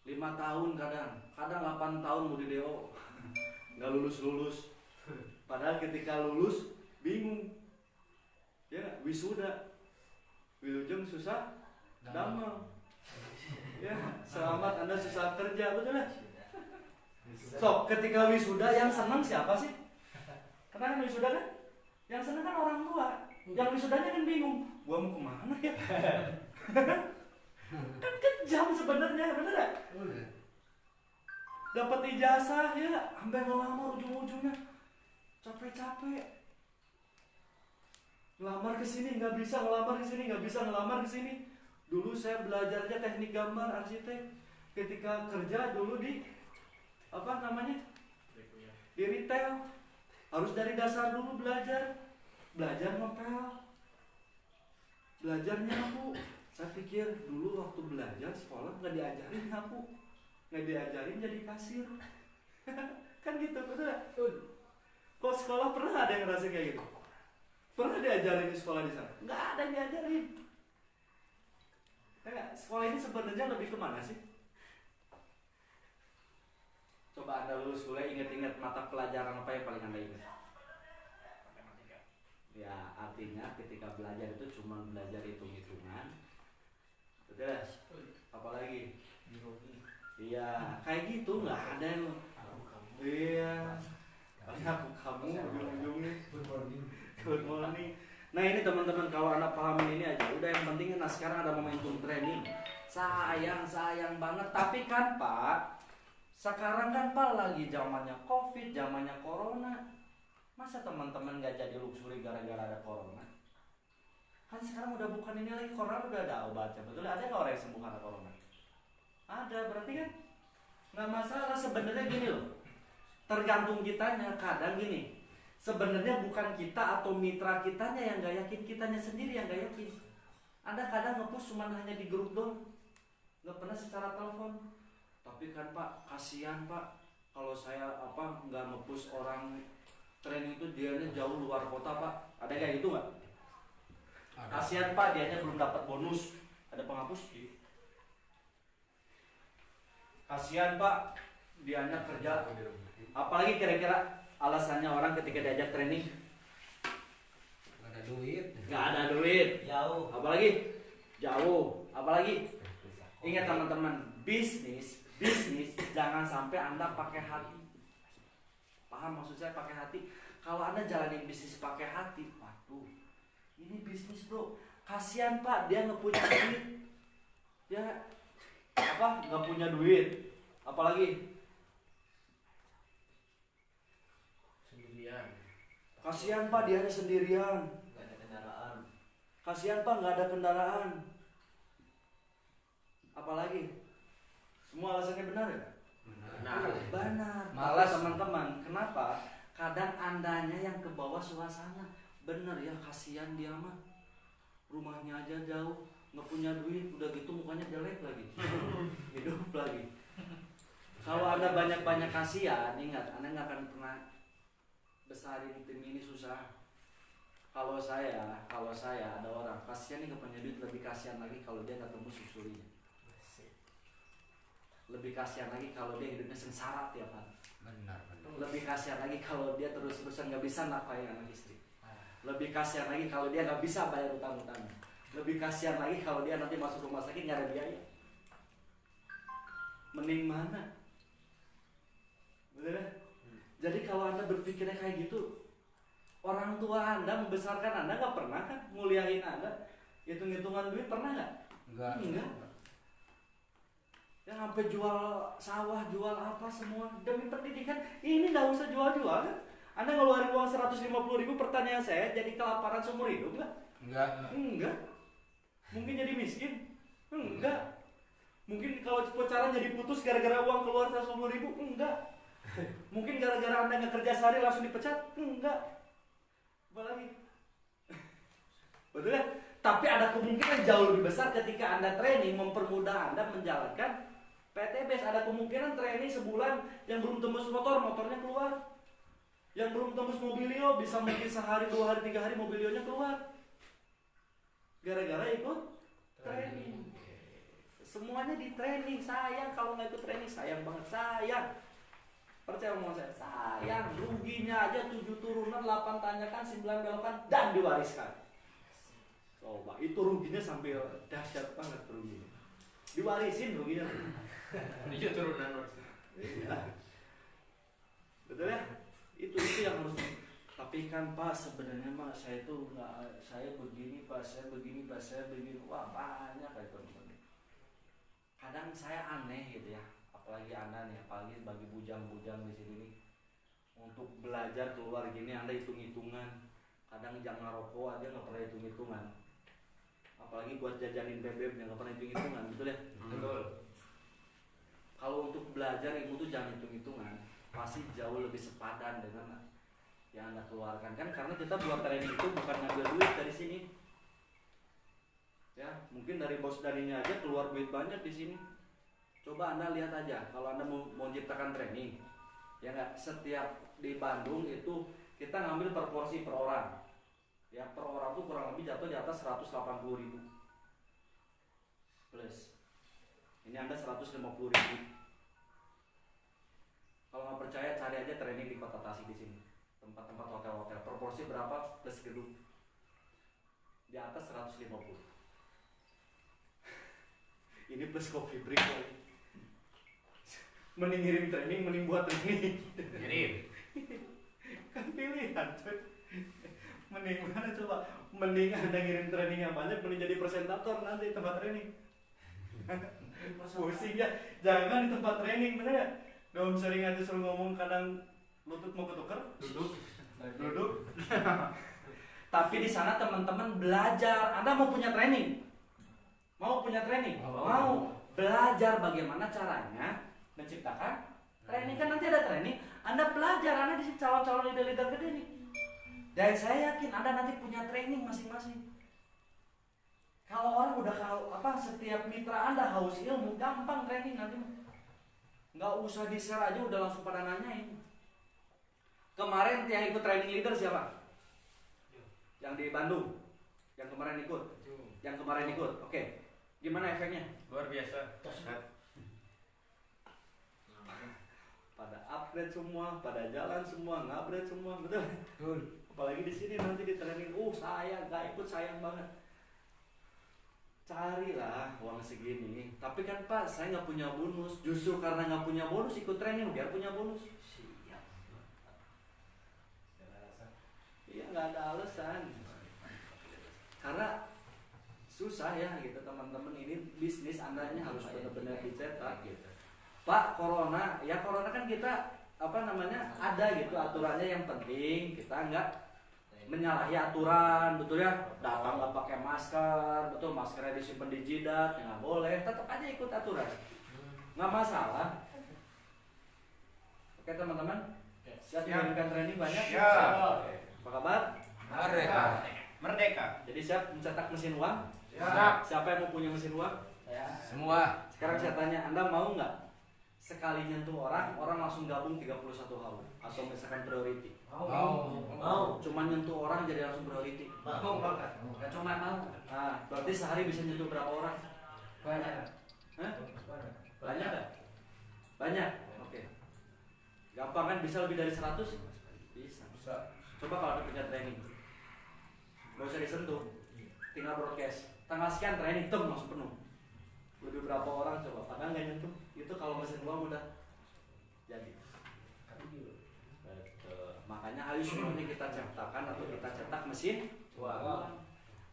5 tahun kadang 8 tahun mau di DO, nggak lulus. Padahal ketika lulus bingung, ya wisuda, wilujeng susah damel. Ya, selamat Anda susah kerja, betul ya? So, ketika wisuda yang senang siapa sih? Karena kan wisuda kan? Yang senang kan orang tua. Yang wisudanya kan bingung, gua mau kemana ya? Kan kejam sebenarnya, bener gak? Dapat ijazah ya, sampai ngelamar ujung-ujungnya capek-capek. ngelamar ke sini nggak bisa, ngelamar ke sini nggak bisa, ngelamar ke sini. Dulu saya belajarnya teknik gambar arsitek, ketika kerja dulu di apa namanya di retail, harus dari dasar dulu belajar ngepel, belajar nyapu. Saya pikir dulu waktu belajar sekolah nggak diajarin nyapu, nggak diajarin jadi kasir. Kan gitu, betul gak? Kok sekolah pernah ada yang ngerasa kayak gitu? Pernah diajarin di sekolah di sana? Nggak ada yang diajarin. Sekolah ini sebenarnya lebih kemana sih? Coba Anda lulus kuliah, ingat-ingat mata pelajaran apa yang paling Anda ingat? Matematika. Ya, artinya ketika belajar itu cuma belajar hitung-hitungan. Betul? Apalagi? Iya, kayak gitu nggak ada yang. Iya. Kamu ujung-ujungnya. Good morning. Nah ini teman-teman, kalau Anda pahamin ini aja, udah yang penting. Nah sekarang ada momentum training. Sayang banget. Tapi kan Pak, sekarang kan Pak lagi zamannya COVID, zamannya Corona. Masa teman-teman nggak jadi luxury gara-gara ada Corona? Kan sekarang udah bukan ini lagi, Corona udah ada obatnya. Betul? Ada nggak orang yang sembuh karena Corona? Ada, berarti kan nggak masalah. Sebenarnya gini loh, tergantung kitanya. Kadang gini, sebenarnya bukan kita atau mitra kitanya yang gak yakin, kitanya sendiri yang gak yakin. Anda kadang nge-push cuma hanya di grup dong, gak pernah secara telepon. Tapi kan Pak, kasihan Pak, kalau saya nggak nge-push orang training itu dianya jauh luar kota Pak. Ada kayak gitu nggak? Kasihan Pak, dianya belum dapat bonus. Ada penghapus? Kasihan Pak, dianya kerja. Apalagi kira-kira alasannya orang ketika diajak training? Gak ada duit. Jauh. Apalagi? Jauh. Apalagi? Ingat teman-teman, bisnis jangan sampai Anda pakai hati. Paham maksud saya pakai hati? Kalau Anda jalanin bisnis pakai hati, waduh, ini bisnis bro. Kasihan Pak, dia nggak punya duit. Dia nggak punya duit. Apalagi? Kasihan Pak, dia hanya sendirian. Gak ada kendaraan. Kasihan Pak, gak ada kendaraan. Apalagi? Semua alasannya benar ya? Benar. Malas teman-teman. Kenapa? Kadang andanya yang ke bawah suasana. Bener ya, kasihan dia mah. Rumahnya aja jauh, gak punya duit, udah gitu mukanya jelek lagi. Hidup lagi. Kalau Anda banyak-banyak kasihan, ingat, Anda gak akan pernah besarin tim ini susah. Kalau saya ada orang kasihan nih gak punya duit, lebih kasihan lagi kalau dia gak tembus susulinya. Lebih kasihan lagi kalau dia hidupnya sengsara tiap hari. Benar. Lebih kasihan lagi kalau dia terus-terusan gak bisa nafkahin anak istri. Lebih kasihan lagi kalau dia gak bisa bayar utang-utangnya. Lebih kasihan lagi kalau dia nanti masuk rumah sakit gak ada biaya. Mending mana? Bener? Jadi kalau Anda berpikirnya kayak gitu, orang tua Anda membesarkan Anda gak pernah kan muliain Anda? Hitung-hitungan duit pernah gak? Enggak. Yang sampai jual sawah, jual apa semua demi pendidikan. Ini gak usah jual-jual kan? Anda ngeluarin uang 150.000, pertanyaan saya, jadi kelaparan seumur hidup gak? Enggak. Mungkin jadi miskin? Enggak. Mungkin kalau pacaran jadi putus gara-gara uang keluar 150.000? Enggak. Mungkin gara-gara Anda nggak kerja sehari langsung dipecat? Enggak. Apalagi? Betul ya? Tapi ada kemungkinan jauh lebih besar ketika Anda training mempermudah Anda menjalankan PTBS. Ada kemungkinan training sebulan yang belum tembus motornya keluar. Yang belum tembus mobilio bisa mungkin sehari, 2 hari, 3 hari mobilionya keluar. Gara-gara ikut training. Semuanya di training. Sayang kalau nggak ikut training, sayang banget, sayang. Percaya omongan saya, sayang, ruginya aja 7 turunan, 8 tanjakan, 9 belokan, dan diwariskan. Coba, itu ruginya sampai dahsyat banget ruginya. Diwarisin ruginya. 7 turunan Iya. Betul ya? Itu yang harus. Tapi kan Pak, sebenarnya Pak, saya tuh nggak, saya begini Pak, saya begini. Wah banyak kayak teman-teman. Kadang saya aneh gitu ya. Apalagi Anda nih, apalagi bagi bujang-bujang di sini nih, untuk belajar keluar gini Anda hitung-hitungan. kadang jangan ngerokok aja nggak pernah hitung-hitungan, apalagi buat jajanin BBM yang nggak pernah hitung-hitungan, betul ya? Betul. Kalau untuk belajar ilmu tuh jangan hitung-hitungan, pasti jauh lebih sepadan dengan yang Anda keluarkan kan, karena kita buat training itu bukan ngambil duit dari sini ya, mungkin dari bos darinya aja keluar duit banyak di sini. Coba Anda lihat aja, kalau Anda mau ciptakan training ya nggak, setiap di Bandung itu kita ngambil per porsi per orang ya, per orang tuh kurang lebih jatuh di atas 180.000 plus ini Anda 150.000. Kalau nggak percaya cari aja training di Kota Tasik di sini, tempat-tempat hotel-hotel per porsi berapa plus gedung di atas 150. Ini plus coffee break lagi. Mending ngirim training, mending buat training. Ngirim. Kan pilihan coy. Mending mana coba? Mending Anda ngirim training yang banyak, mending jadi presentator nanti tempat training. Pusing ya, jangan di tempat training, bener ya? Dom sering aja suruh ngomong, kadang lutut mau ketuker, duduk. Tapi di sana teman-teman belajar. Anda mau punya training? Mau punya training? Mau belajar bagaimana caranya menciptakan training, kan nanti ada training. Anda belajar, Anda di calon-calon leader gede nih. Dan saya yakin Anda nanti punya training masing-masing. Kalau orang udah setiap mitra Anda haus ilmu, gampang training nanti. Nggak usah di-share aja udah langsung pada nanyain. Kemarin yang ikut training leader siapa? Yang di Bandung. Yang kemarin ikut. Oke. Gimana efeknya? Luar biasa. Pada upgrade semua, pada jalan semua, ngupgrade semua, betul? Betul. Apalagi di sini nanti di training, saya nggak ikut, sayang banget. Carilah uang segini. Tapi kan Pak, saya nggak punya bonus. Justru karena nggak punya bonus ikut training biar punya bonus. Siap. Iya, nggak ada alasan. Karena susah ya gitu teman-teman, ini bisnis Anda ini harus benar-benar dicetak gitu. Pak, corona kan kita ada gitu aturannya, yang penting kita nggak menyalahi aturan, betul ya? Datang nggak pakai masker, betul, maskernya disimpan di jidat, nggak boleh, tetap aja ikut aturan, nggak masalah. Oke teman-teman, siap mengirimkan training banyak? Siap. Apa kabar? Merdeka. Jadi siap mencetak mesin uang? Siap. Siapa yang mau punya mesin uang? Semua. Sekarang saya tanya, Anda mau nggak sekali nyentuh orang langsung gabung 31 haul atau misalkan priority? Mau. Cuma nyentuh orang jadi langsung priority? Mau banget. Gak cuma mau. Nah, berarti sehari bisa nyentuh berapa orang? Banyak. Hah? Banyak nggak? Banyak? Oke. Gampang kan, bisa lebih dari 100? Bisa. Coba kalau Anda punya training, nggak usah disentuh, tinggal broadcast. Tanggal sekian training, langsung penuh. Lebih berapa orang coba? Padahal nggak nyentuh. Itu kalau mesin uang udah jadi. Makanya ayo semuanya kita ciptakan atau kita cetak mesin uang.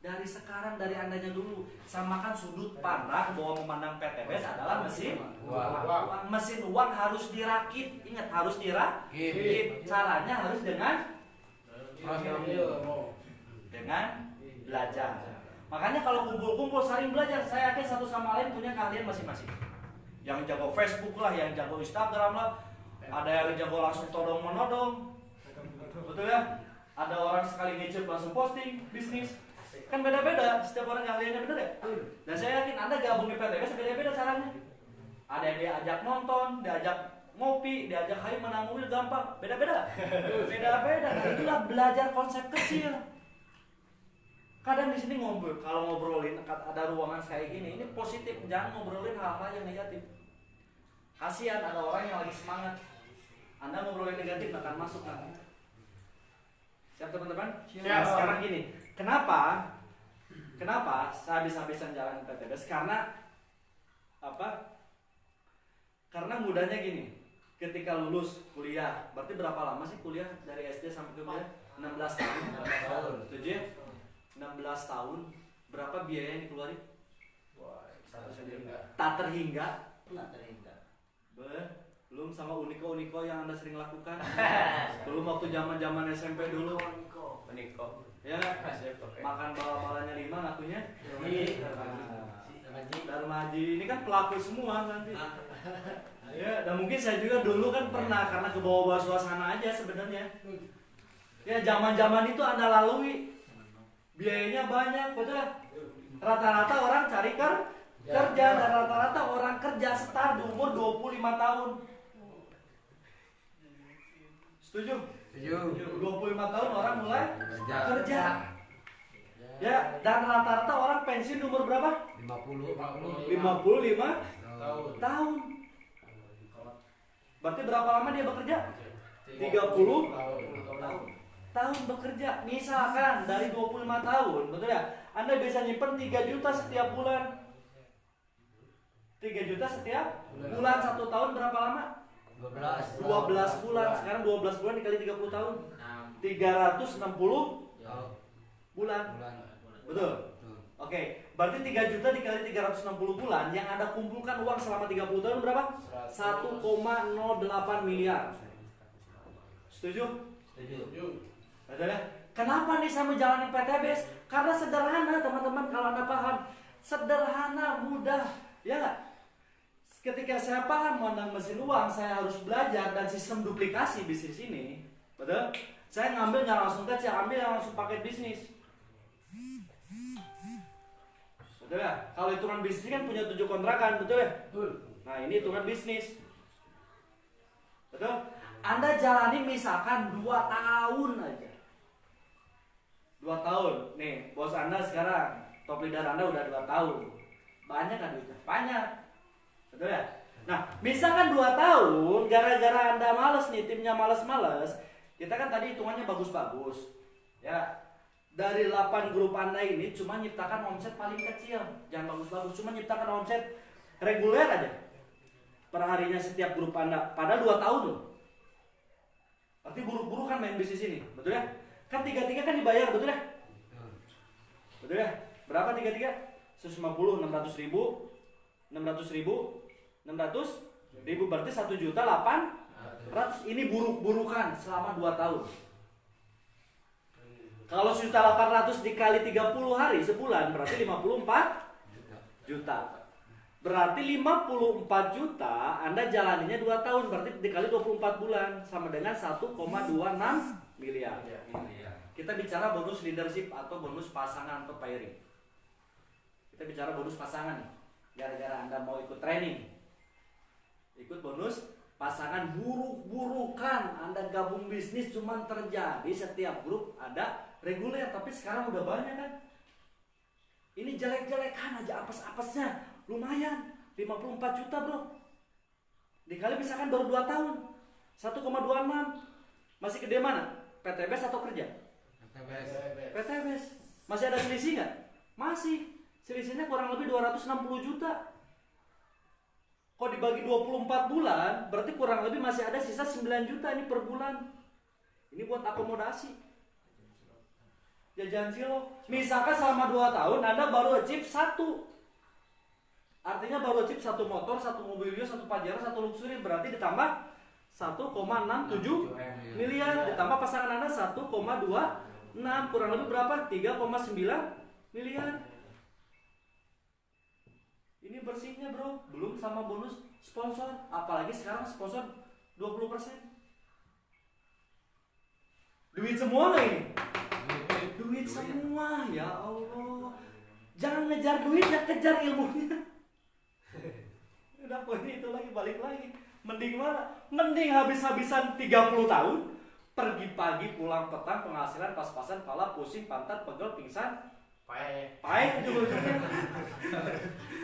Dari sekarang, dari Andanya dulu. Samakan sudut pandang bahwa memandang PTBS adalah mesin uang. Mesin uang harus dirakit. Ingat, harus dirakit. Caranya harus dengan belajar. Makanya kalau kumpul-kumpul saling belajar, saya yakin satu sama lain punya keahlian masing-masing. Yang jago Facebook lah, yang jago Instagram lah, ada yang jago langsung todong menodong, betul ya? Ada orang sekali ngecek langsung posting bisnis, kan beda-beda. Setiap orang keahliannya, bener ya? Dan saya yakin Anda gabung di PTBS beda-beda caranya. Ada yang diajak nonton, diajak ngopi, diajak hari menang mobil gampang, beda-beda. Beda-beda. Nah, itulah belajar konsep kecil. Kadang di sini kalau ngobrolin ada ruangan kayak gini, ini positif, jangan ngobrolin hal-hal yang negatif. Kasihan ada orang yang lagi semangat, Anda ngobrolin negatif akan masuk nanti. Siap teman-teman? Siap. Sekarang gini, kenapa saya habis-habisan jalan PTBS? Karena mudahnya gini, ketika lulus kuliah, berarti berapa lama sih kuliah dari SD sampai kuliah? 16 tahun. Setuju ya? 16 tahun, berapa biaya yang dikeluarin? Tak terhingga. Belum sama uniko-uniko yang Anda sering lakukan. Belum waktu zaman SMP dulu. Uniko. Ya makan bala-balanya 5 ngakunya. Darmaji ini kan pelaku semua nanti. Ya, dan mungkin saya juga dulu kan pernah karena ke bawah suasana aja sebenarnya. Ya zaman-zaman itu Anda lalui, biayanya banyak, betul. Rata-rata orang cari kerja dan rata-rata orang kerja start di umur 25 tahun. Setuju? 25 tahun orang mulai kerja. Ya, dan rata-rata orang pensiun umur berapa? 55 tahun. Berarti berapa lama dia bekerja? 30 tahun bekerja. Misalkan dari 25 tahun, betul ya? Anda bisa nyimpen 3 juta setiap bulan. 3 juta setiap bulan, 1 tahun berapa lama? 12 bulan. Sekarang 12 bulan dikali 30 tahun. 360 bulan. Betul? Oke, berarti 3 juta dikali 360 bulan, yang Anda kumpulkan uang selama 30 tahun berapa? 1,08 miliar. Setuju? Betul ya? Kenapa nih saya menjalani PTBS? Karena sederhana teman-teman, kalau Anda paham. Sederhana, mudah. Ya nggak? Ketika saya paham tentang mesin uang, saya harus belajar dan sistem duplikasi bisnis ini. Betul? Saya ngambil nggak langsung kecil, ambil yang langsung paket bisnis. Betul ya? Kalau hitungan bisnis kan punya 7 kontrakan, betul ya? Betul. Nah ini hitungan bisnis. Betul? Anda jalani misalkan 2 tahun aja. 2 tahun. Nih, bos Anda sekarang, top leader Anda udah 2 tahun. Banyak kan duitnya? Banyak. Betul ya? Nah, misalkan 2 tahun, gara-gara Anda males nih, timnya males-males, kita kan tadi hitungannya bagus-bagus. Ya. Dari 8 grup Anda ini cuma nyiptakan omset paling kecil. Jangan bagus-bagus, cuma nyiptakan omset reguler aja per harinya setiap grup Anda. Padahal 2 tahun loh. Berarti buru-buru kan main bisnis ini, betul ya? Kan 3-3 kan dibayar, betul ya? Betul ya? Berapa 3-3? 150, 600 ribu, 600 ribu, 600 ribu, berarti 1.800.000. Ini buruk-burukan selama 2 tahun. Kalau 1.800.000 dikali 30 hari sebulan berarti 54 juta. Berarti 54 juta Anda jalaninya 2 tahun, berarti dikali 24 bulan sama dengan 1,26 miliar. Kita bicara bonus leadership atau bonus pasangan atau pairing. Kita bicara bonus pasangan nih. Gara-gara Anda mau ikut training, ikut bonus pasangan, buruk-burukan Anda gabung bisnis cuman terjadi setiap grup ada reguler, tapi sekarang udah banyak kan. Ini jelek-jelekan aja, apes-apesnya lumayan 54 juta bro. Dikali misalkan baru 2 tahun 1,26. Masih gede mana? PTBS atau kerja? PTBS. Masih ada selisih nggak? Masih. Selisihnya kurang lebih 260 juta. Kalau dibagi 24 bulan, berarti kurang lebih masih ada sisa 9 juta ini per bulan. Ini buat akomodasi. Jajan silo. Misalkan selama 2 tahun Anda baru achieve 1. Artinya baru achieve 1 motor, 1 mobilio, 1 Pajero, 1 luxury, berarti ditambah 1,67 miliar. Ditambah pasangan Anda 1,26, kurang lebih berapa? 3,9 miliar. Ini bersihnya bro, belum sama bonus sponsor. Apalagi sekarang sponsor 20%. Duit semua nggak ini? Duit semua, ya Allah. Jangan ngejar duitnya, kejar ilmunya. Udah poinnya itu lagi, balik lagi. Mending mana? Mending habis-habisan 30 tahun, pergi pagi pulang petang, penghasilan pas-pasan, kepala pusing, pantat pegel, pingsan, pahit dulu.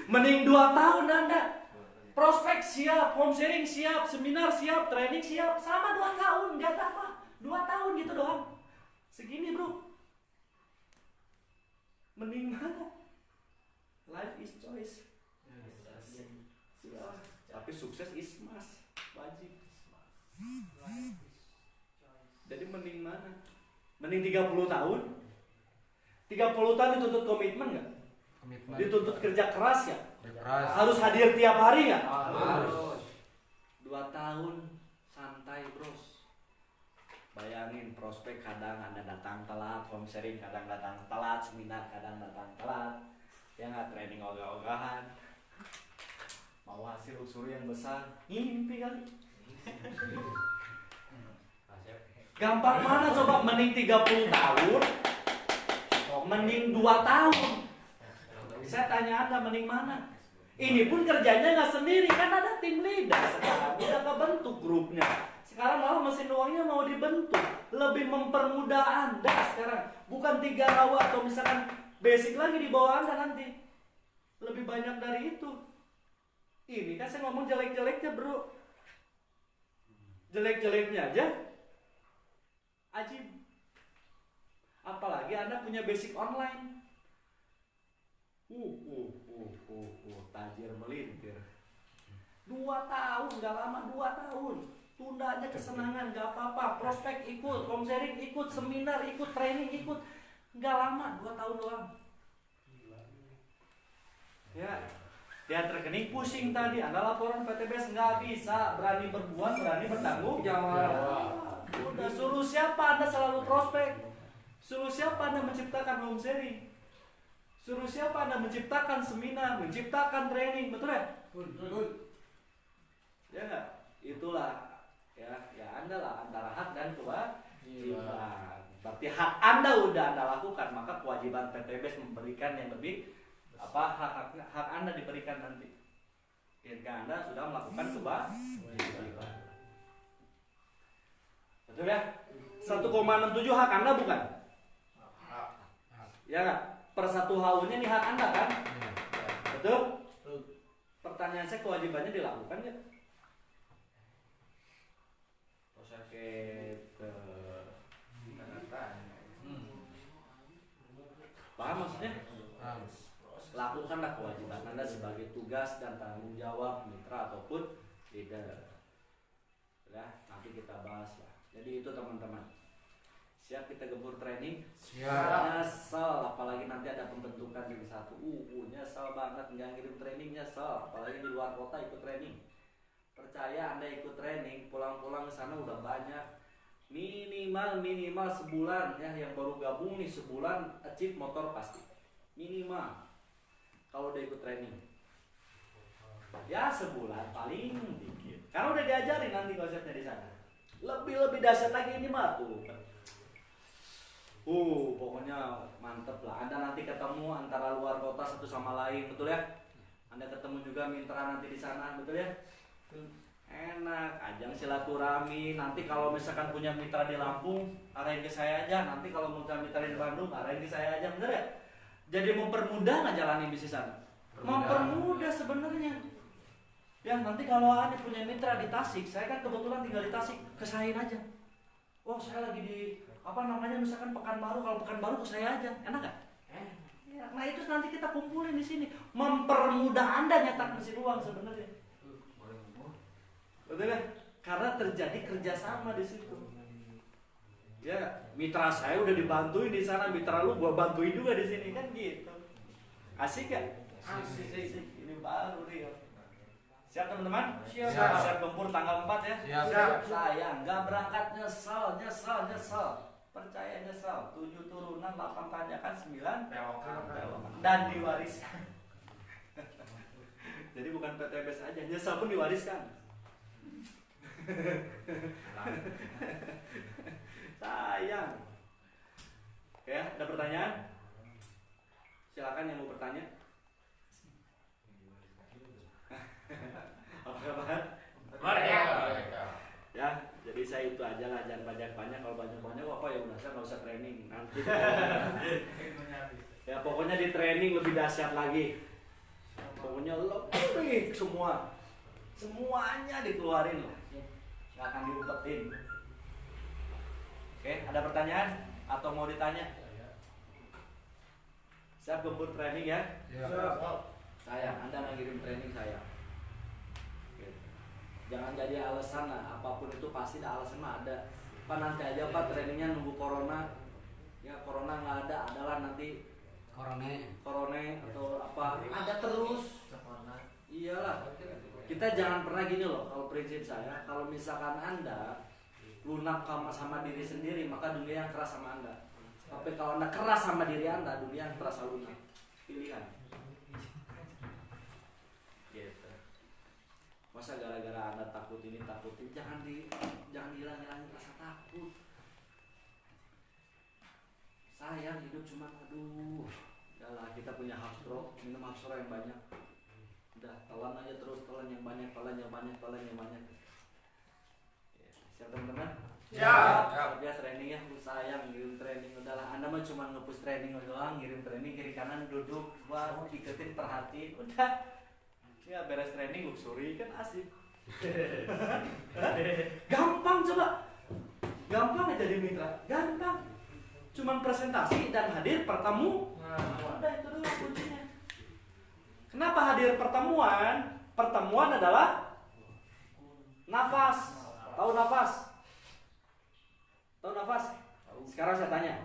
Mending 2 tahun Anda prospek siap, home sharing siap, seminar siap, training siap, sama 2 tahun, nggak apa, 2 tahun gitu doang. Segini bro. Mending mana? Life is choice. Siap. Tapi sukses is must, wajib. Jadi mending mana? Mending 30 tahun? 30 tahun dituntut komitmen nggak? Dituntut kerja keras ya? Harus hadir tiap hari ya? Harus. 2 tahun santai bros. Bayangin prospek kadang Anda datang telat, konseling kadang datang telat, seminar kadang datang telat, ya nggak, training ogah-ogahan, mau hasil usuri yang besar, ngimpi kali. Gampang mana coba, mending 30 tahun, mending 2 tahun. Saya tanya Anda mending mana? Ini pun kerjanya nggak sendiri, kan ada tim leader sekarang, udah kebentuk grupnya. Sekarang malah mesin uangnya mau dibentuk, lebih mempermudah Anda sekarang. Bukan 3 rawa atau misalkan basic lagi di bawah Anda nanti. Lebih banyak dari itu. Ini kan saya ngomong jelek-jeleknya bro. Jelek-jeleknya aja ajib. Apalagi Anda punya basic online. Tajir melintir. 2 tahun, gak lama 2 tahun. Tunda aja kesenangan, gak apa-apa. Prospek ikut, komsering ikut, seminar ikut, training ikut. Gak lama, 2 tahun doang. Ya, dia rekening pusing tadi. Anda laporan PTBS nggak bisa, berani berbuat, berani bertanggung jawab. Udah, suruh siapa Anda selalu prospek? Suruh siapa Anda menciptakan home sharing? Suruh siapa Anda menciptakan seminar, menciptakan training, betul ya? Betul. Ya nggak? Itulah ya Anda lah antara hak dan kewajiban. Berarti hak Anda udah Anda lakukan, maka kewajiban PTBS memberikan yang lebih hak Anda diberikan nanti. Ketika Anda sudah melakukan kewajiban. Betul ya? 1,67 hak Anda bukan? Ya nggak? Per 1 HU-nya nih hak Anda kan? Betul? Pertanyaan saya, kewajibannya dilakukan nggak? Paham maksudnya? Lakukanlah kewajiban Anda sebagai tugas dan tanggung jawab mitra ataupun leader. Ya, nanti kita bahas lah. Jadi itu teman-teman. Siap kita gempur training? Siap. Nyesel, apalagi nanti ada pembentukan di satu. Nyesel banget nggak ngirim training, nyesel. Apalagi di luar kota ikut training. Percaya Anda ikut training, pulang-pulang ke sana udah banyak. Minimal sebulan ya, yang baru gabung nih sebulan achieve motor pasti. Minimal. Kalau udah ikut training. Ya sebulan paling dikit. Karena udah diajarin nanti konsepnya di sana. Lebih dahsyat lagi ini mah tuh. Pokoknya mantep lah. Anda nanti ketemu antara luar kota satu sama lain, betul ya? Anda ketemu juga mitra nanti di sana, betul ya? Enak, ajang silaturahmi. Nanti kalau misalkan punya mitra di Lampung, arahin ke saya aja. Nanti kalau punya mitra di Bandung, arahin ke saya aja, bener ya? Jadi mempermudah nggak jalani bisnis Anda? Mempermudah sebenarnya. Ya nanti kalau Anda punya mitra di Tasik, saya kan kebetulan tinggal di Tasik, kesahin aja. Saya lagi di misalkan Pekanbaru, kalau Pekanbaru ke saya aja, enak nggak? Ya, nah itu nanti kita kumpulin di sini, mempermudah Anda nyetak mesin uang sebenarnya. Betul kan? Karena terjadi kerjasama di situ. Ya, mitra saya udah dibantuin di sana, mitra lu gua bantuin juga di sini kan gitu. Asik gak? Asik. Ini baru nih. Siap teman-teman? Siap gempur tanggal 4 ya? Siap. Sayang, nggak berangkat nyesel. Percaya nyesel. 7 turunan, 8 tanjakan, 9 belokan. Dan diwariskan. Jadi bukan PTBS aja, nyesel pun diwariskan. Sayang. Ya, ada pertanyaan? Silakan yang mau bertanya. Ya, jadi saya itu aja lah, jangan banyak-banyak. Kalau banyak-banyak apa ya udah, saya nggak usah training nanti. Ya pokoknya di training lebih dahsyat lagi. Pokoknya lebih semuanya dikeluarin lah. Nggak akan diumpetin. Oke, ada pertanyaan atau mau ditanya? Siap gempur training ya? Siap. Saya, Anda ngirim training saya. Jangan jadi alasan lah, apapun itu pasti ada alasan mah ada. Nanti aja Pak trainingnya nunggu corona. Ya corona nggak ada, adalah nanti corona atau apa. Ada terus. Iyalah. Kita jangan pernah gini loh, kalau prinsip saya, kalau misalkan Anda lunak sama diri sendiri, maka dunia yang keras sama Anda. Tapi kalau Anda keras sama diri Anda, dunia yang terasa lunak. Pilihan. Gitu. Masa gara-gara Anda takut ini takut ini, jangan hilang-hilangin rasa takut. Sayang hidup cuma aduh. Udahlah, kita punya Hapsro, minum Hapsro yang banyak. Udah, telan aja terus, telan yang banyak. Siap teman-teman? Siap. Biasa training ya, sayang ngirim training. Udahlah, Anda mah cuma nge-push training doang, ngirim training kiri kanan duduk, wah iketin perhatiin, udah. Ya beres training luxury kan asik. Gampang coba. Gampang jadi mitra, gampang. Cuman presentasi dan hadir pertemu. Udah itu doang kuncinya. Kenapa hadir pertemuan? Pertemuan adalah nafas. Tahu nafas? Tahu nafas? Sekarang saya tanya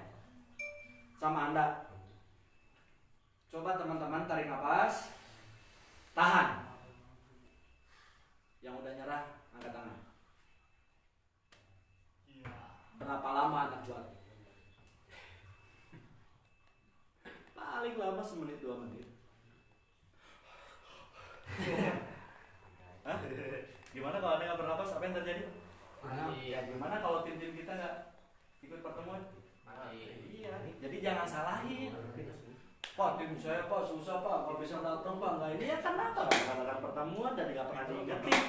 sama Anda. Coba teman-teman tarik nafas. Tahan. Yang udah nyerah angkat tangan. Berapa lama Anda buat? Paling lama semenit 2 menit. Hah? Gimana kalau Anda nggak bernapas, apa yang terjadi? Ya gimana kalau tim-tim kita nggak ikut pertemuan? Iya, jadi jangan salahin. Pak, tim saya Pak susah Pak, nggak bisa datang Pak, nggak ini ya kenapa? Karena kan pertemuan dan nggak pernah diingetin.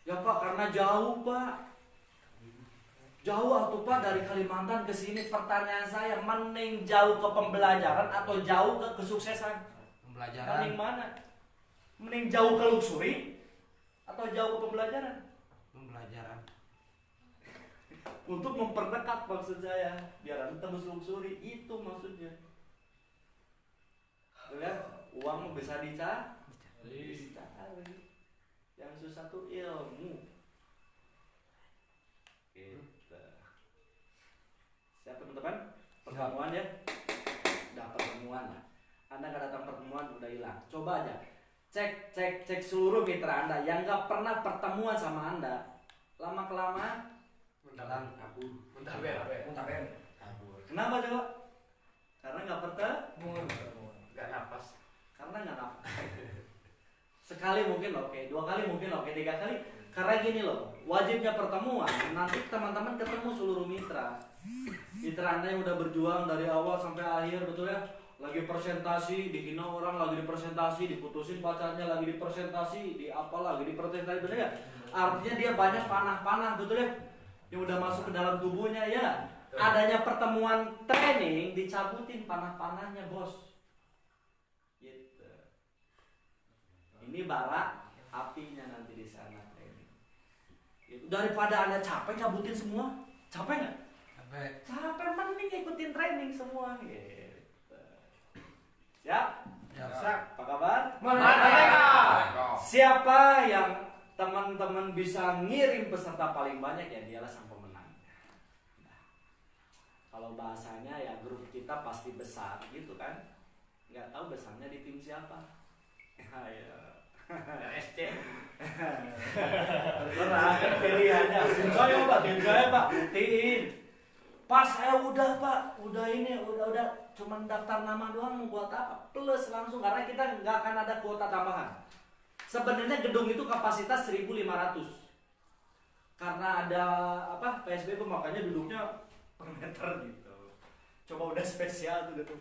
Ya Pak, karena jauh Pak. Jauh atuh Pak dari Kalimantan ke sini. Pertanyaan saya, mending jauh ke pembelajaran atau jauh ke kesuksesan? Pembelajaran. Mending mana? Mending jauh ke luxury atau jauh ke pembelajaran? Pembelajaran. Untuk memperdekat maksud saya, biar Anda tembus luxury, itu maksudnya. Lihat, uang bisa dicari. Yang susah tuh ilmu. Gitu. Siap teman-teman? Pertemuan ya? Udah pertemuan lah. Anda nggak datang pertemuan udah hilang. Coba aja cek seluruh mitra Anda yang nggak pernah pertemuan sama Anda. Lama kelamaan Muntaber. kenapa coba? Karena nggak pertemuan. Gak napas. Karena nggak nafas. Sekali mungkin oke, 2 kali mungkin oke, 3 kali. Karena gini loh, wajibnya pertemuan. Nanti teman-teman ketemu seluruh mitra. Mitra Anda yang udah berjuang dari awal sampai akhir, betul ya? Lagi presentasi, dihina orang, lagi dipresentasi, diputusin pacarnya, lagi dipresentasi, di apa lagi dipresentasi, betul ya? Artinya dia banyak panah-panah, betul ya? Yang udah masuk ke dalam tubuhnya ya. Adanya pertemuan training, dicabutin panah-panahnya bos. Gitu. Ini bara apinya nanti di sana training. Gitu. Daripada Anda capek cabutin semua, capek nggak? Capek, mending ikutin training semua. Gitu. Siap? Siap. Apa kabar? Merdeka. Siapa yang teman-teman bisa ngirim peserta paling banyak ya dialah sang pemenang. Nah, kalau bahasanya ya grup kita pasti besar gitu kan? Nggak tahu besarnya di tim siapa? Ayo. SC. Terserah pilihannya. Tim saya Pak, buktiin. Pas udah Pak, udah cuman daftar nama doang buat apa? Plus langsung karena kita nggak akan ada kuota tambahan. Sebenarnya gedung itu kapasitas 1.500. Karena ada apa PSBB makanya duduknya per meter gitu. Coba udah spesial tuh gitu.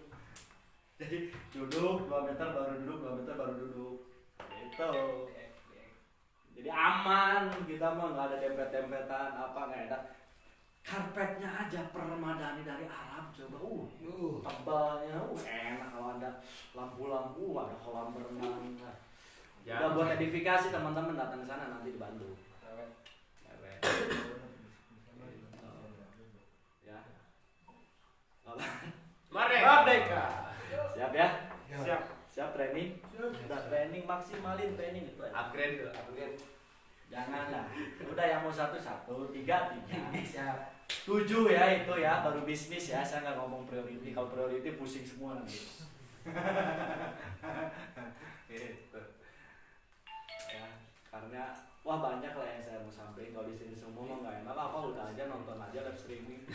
Jadi duduk 2 meter baru duduk, 2 meter baru duduk. Gitu. Jadi aman, kita mah nggak ada dempet-dempetan apa nggak ada. Karpetnya aja permadani dari Arab coba, tebalnya, enak kalau ada lampu-lampu, ada kolam berenang. Udah buat edifikasi teman-teman datang ke sana nanti dibantu. Ya. Merdeka. Siap ya? Siap training? Udah training maksimalin training itu. Upgrade. Jangan lah. Udah yang mau 1, 3. Siap. 7 ya itu ya baru bisnis ya. Saya nggak ngomong priority. Kalau priority pusing semua nanti. Gitu. Ya. karena wah banyak lah yang saya mau sampaikan. Kalau di sini semua mah nggak enak apa, udah aja nonton aja live streaming.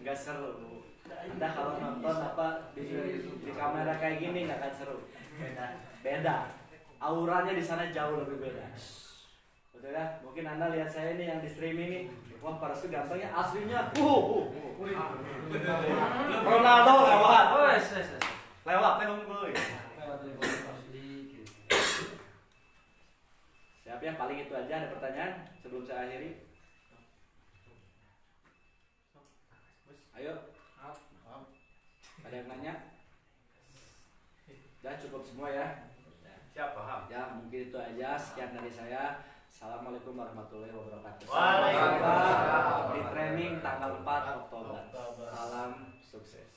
Nggak seru. Anda kalau nonton apa di kamera kayak gini nggak akan seru. Beda. Auranya di sana jauh lebih beda. Betul ya? Mungkin Anda lihat saya ini yang di streaming ini, wah Paras itu gantengnya, aslinya Ronaldo lewat. Lewat teh unggul. Siap ya, paling itu aja. Ada pertanyaan sebelum saya akhiri? Ayo. Ada yang nanya? Udah cukup semua ya? Siap, paham. Ya mungkin itu aja. Sekian dari saya. Assalamualaikum warahmatullahi wabarakatuh. Waalaikumsalam. Di training tanggal 4 Oktober. Salam sukses.